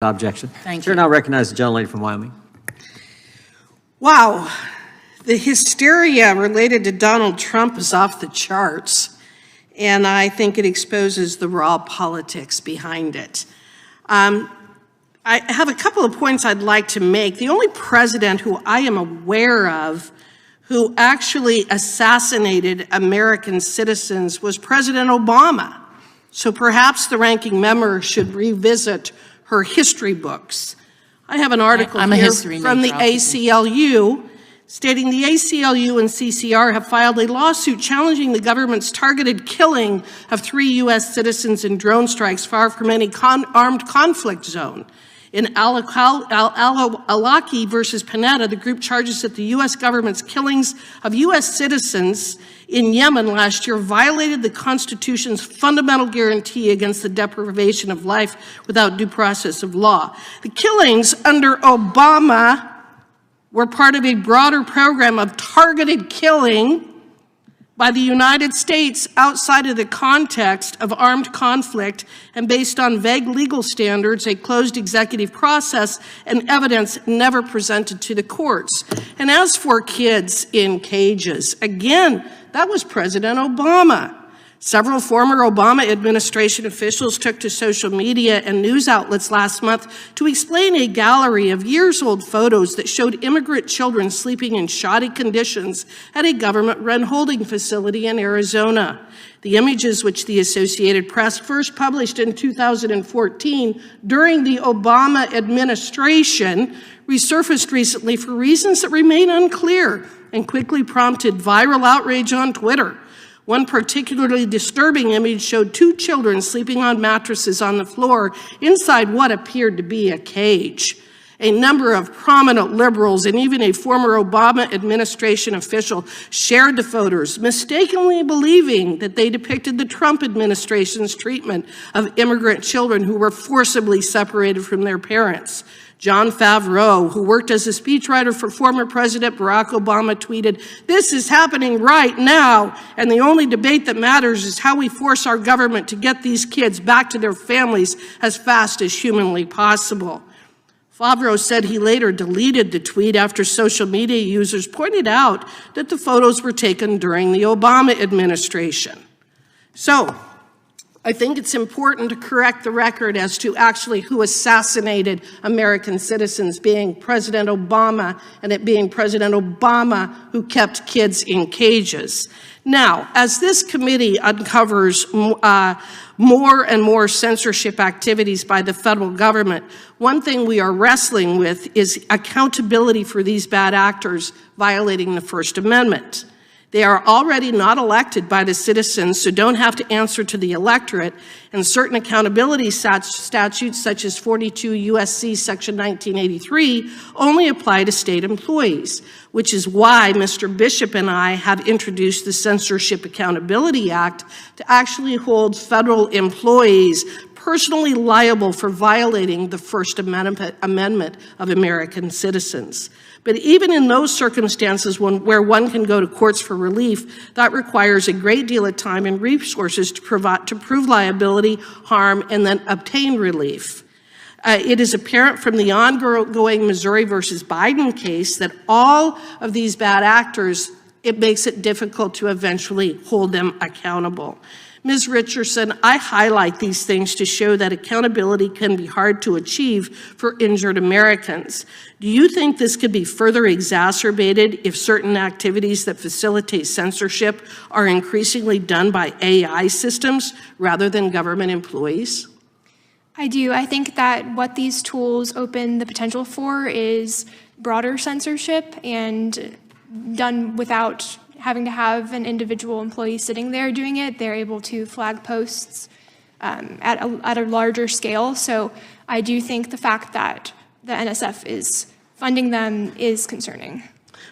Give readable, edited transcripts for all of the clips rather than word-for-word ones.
Objection. Thank Chair you. now recognizes the gentlelady from Wyoming. Wow, the hysteria related to Donald Trump is off the charts, and I think it exposes the raw politics behind it. I have a couple of points I'd like to make. The only president who I am aware of who actually assassinated American citizens was President Obama. So perhaps the ranking member should revisit her history books. I have an article here from the ACLU stating the ACLU and CCR have filed a lawsuit challenging the government's targeted killing of 3 U.S. citizens in drone strikes far from any armed conflict zone. In Al-Awlaki versus Panetta, the group charges that the U.S. government's killings of U.S. citizens in Yemen last year violated the Constitution's fundamental guarantee against the deprivation of life without due process of law. The killings under Obama were part of a broader program of targeted killing by the United States outside of the context of armed conflict and based on vague legal standards, a closed executive process, and evidence never presented to the courts. And as for kids in cages, again, that was President Obama. Several former Obama administration officials took to social media and news outlets last month to explain a gallery of years-old photos that showed immigrant children sleeping in shoddy conditions at a government-run holding facility in Arizona. The images, which the Associated Press first published in 2014 during the Obama administration, resurfaced recently for reasons that remain unclear and quickly prompted viral outrage on Twitter. One particularly disturbing image showed 2 children sleeping on mattresses on the floor inside what appeared to be a cage. A number of prominent liberals and even a former Obama administration official shared the photos, mistakenly believing that they depicted the Trump administration's treatment of immigrant children who were forcibly separated from their parents. John Favreau, who worked as a speechwriter for former President Barack Obama, tweeted, "This is happening right now, and the only debate that matters is how we force our government to get these kids back to their families as fast as humanly possible." Favreau said he later deleted the tweet after social media users pointed out that the photos were taken during the Obama administration. So, I think it's important to correct the record as to actually who assassinated American citizens, being President Obama, and it being President Obama who kept kids in cages. Now, as this committee uncovers more and more censorship activities by the federal government, one thing we are wrestling with is accountability for these bad actors violating the First Amendment. They are already not elected by the citizens, so don't have to answer to the electorate, and certain accountability statutes, such as 42 U.S.C. Section 1983, only apply to state employees, which is why Mr. Bishop and I have introduced the Censorship Accountability Act to actually hold federal employees personally liable for violating the First Amendment of American citizens. But even in those circumstances where one can go to courts for relief, that requires a great deal of time and resources to prove liability, harm, and then obtain relief. It is apparent from the ongoing Missouri versus Biden case that all of these bad actors, it makes it difficult to eventually hold them accountable. Ms. Richardson, I highlight these things to show that accountability can be hard to achieve for injured Americans. Do you think this could be further exacerbated if certain activities that facilitate censorship are increasingly done by AI systems rather than government employees? I do. I think that what these tools open the potential for is broader censorship and done without having to have an individual employee sitting there doing it. They're able to flag posts at a larger scale. So I do think the fact that the NSF is funding them is concerning.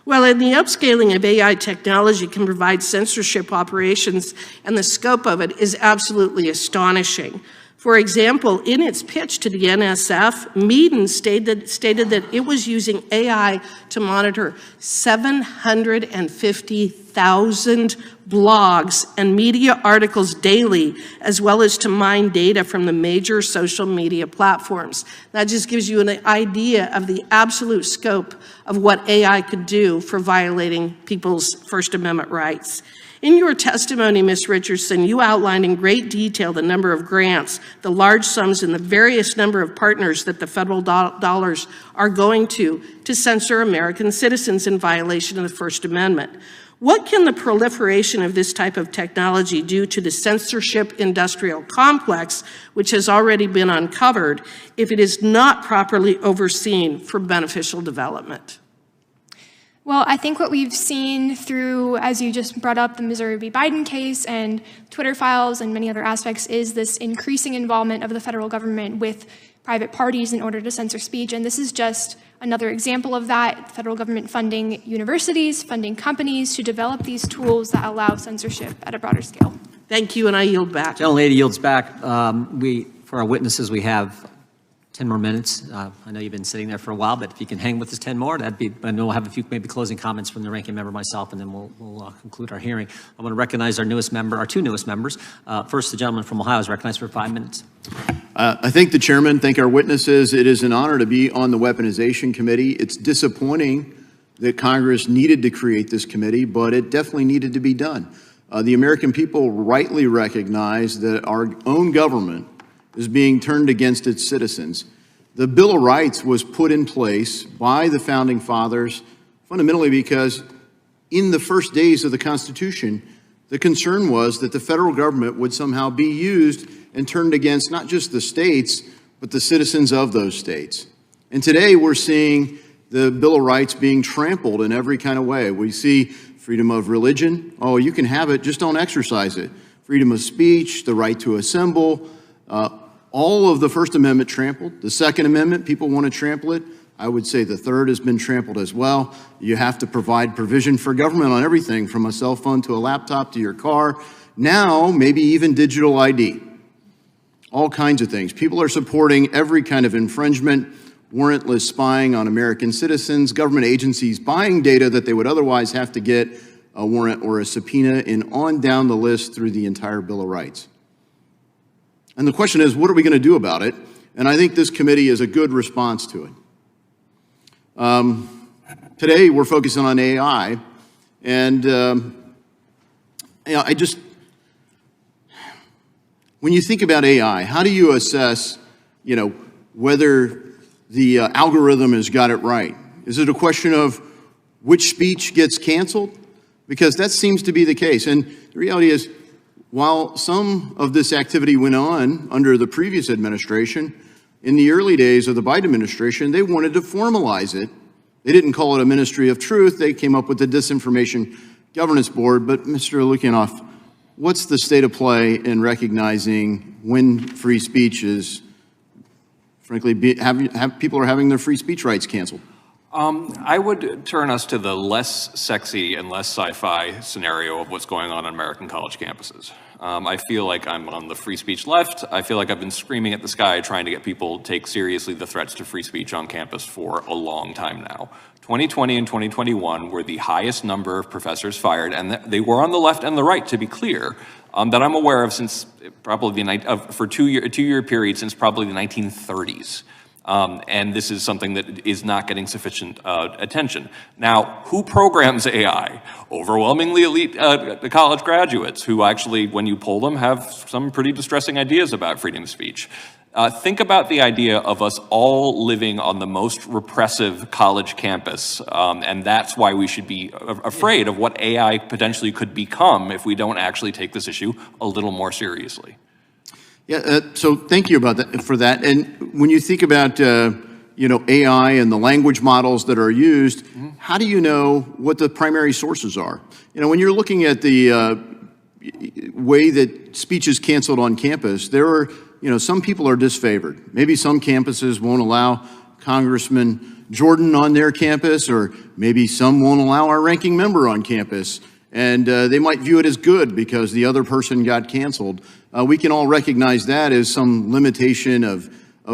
Well, and the upscaling of AI technology can provide censorship operations, and the scope of it is absolutely astonishing. For example, in its pitch to the NSF, Meaden stated that it was using AI to monitor 750,000 blogs and media articles daily, as well as to mine data from the major social media platforms. That just gives you an idea of the absolute scope of what AI could do for violating people's First Amendment rights. In your testimony, Ms. Richardson, you outlined in great detail the number of grants, the large sums, and the various number of partners that the federal dollars are going to censor American citizens in violation of the First Amendment. What can the proliferation of this type of technology do to the censorship industrial complex, which has already been uncovered, if it is not properly overseen for beneficial development? Well, I think what we've seen through, as you just brought up, the Missouri v. Biden case and Twitter files and many other aspects, is this increasing involvement of the federal government with private parties in order to censor speech. And this is just another example of that. Federal government funding universities, funding companies to develop these tools that allow censorship at a broader scale. Thank you, and I yield back. Gentlelady yields back. For our witnesses, we have 10 more minutes. I know you've been sitting there for a while, but if you can hang with us 10 more, that'd be, and we'll have a few maybe closing comments from the ranking member, myself, and then we'll conclude our hearing. I want to recognize our newest member, our two newest members. First, the gentleman from Ohio is recognized for 5 minutes. I thank the chairman, thank our witnesses. It is an honor to be on the Weaponization Committee. It's disappointing that Congress needed to create this committee, but it definitely needed to be done. The American people rightly recognize that our own government is being turned against its citizens. The Bill of Rights was put in place by the Founding Fathers fundamentally because in the first days of the Constitution, the concern was that the federal government would somehow be used and turned against not just the states, but the citizens of those states. And today we're seeing the Bill of Rights being trampled in every kind of way. We see freedom of religion. Oh, you can have it, just don't exercise it. Freedom of speech, the right to assemble, all of the First Amendment trampled. The Second Amendment, people want to trample it. I would say the Third has been trampled as well. You have to provide provision for government on everything from a cell phone to a laptop to your car. Now, maybe even digital ID. All kinds of things. People are supporting every kind of infringement, warrantless spying on American citizens, government agencies buying data that they would otherwise have to get a warrant or a subpoena, and on down the list through the entire Bill of Rights. And the question is, what are we going to do about it? And I think this committee is a good response to it. Today, we're focusing on AI. And when you think about AI, how do you assess, whether the algorithm has got it right? Is it a question of which speech gets canceled? Because that seems to be the case. And the reality is, while some of this activity went on under the previous administration, in the early days of the Biden administration, they wanted to formalize it. They didn't call it a ministry of truth. They came up with the Disinformation Governance Board. But Mr. Lukianoff, what's the state of play in recognizing when free speech is, frankly, people are having their free speech rights canceled? I would turn us to the less sexy and less sci-fi scenario of what's going on American college campuses. I feel like I'm on the free speech left. I feel like I've been screaming at the sky trying to get people to take seriously the threats to free speech on campus for a long time now. 2020 and 2021 were the highest number of professors fired, and they were on the left and the right, to be clear, that I'm aware of since probably for a two-year period since probably the 1930s. And this is something that is not getting sufficient attention. Now, who programs AI? Overwhelmingly elite college graduates who actually, when you poll them, have some pretty distressing ideas about freedom of speech. Think about the idea of us all living on the most repressive college campus, and that's why we should be afraid of what AI potentially could become if we don't actually take this issue a little more seriously. Yeah, so thank you for that. And when you think about, AI and the language models that are used, how do you know what the primary sources are? When you're looking at the way that speech is canceled on campus, there are, some people are disfavored. Maybe some campuses won't allow Congressman Jordan on their campus, or maybe some won't allow our ranking member on campus. And they might view it as good because the other person got canceled. we can all recognize that as some limitation of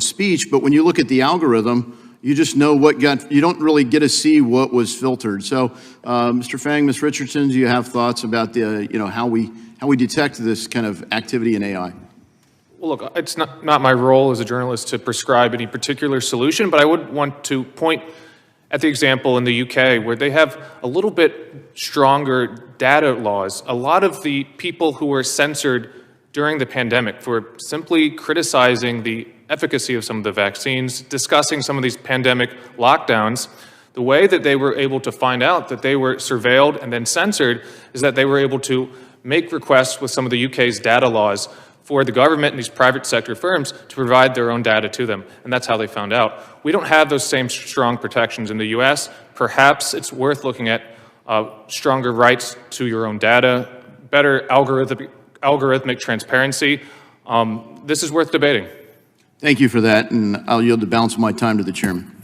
speech, but when you look at the algorithm, you just know you don't really get to see what was filtered. So, Mr. Fang, Ms. Richardson, do you have thoughts about how we detect this kind of activity in AI? Well, look, it's not my role as a journalist to prescribe any particular solution, but I would want to point at the example in the UK where they have a little bit stronger data laws. A lot of the people who were censored during the pandemic for simply criticizing the efficacy of some of the vaccines, discussing some of these pandemic lockdowns, the way that they were able to find out that they were surveilled and then censored is that they were able to make requests with some of the UK's data laws for the government and these private sector firms to provide their own data to them. And that's how they found out. We don't have those same strong protections in the US. Perhaps it's worth looking at stronger rights to your own data, better algorithmic transparency. This is worth debating. Thank you for that, and I'll yield the balance of my time to the chairman.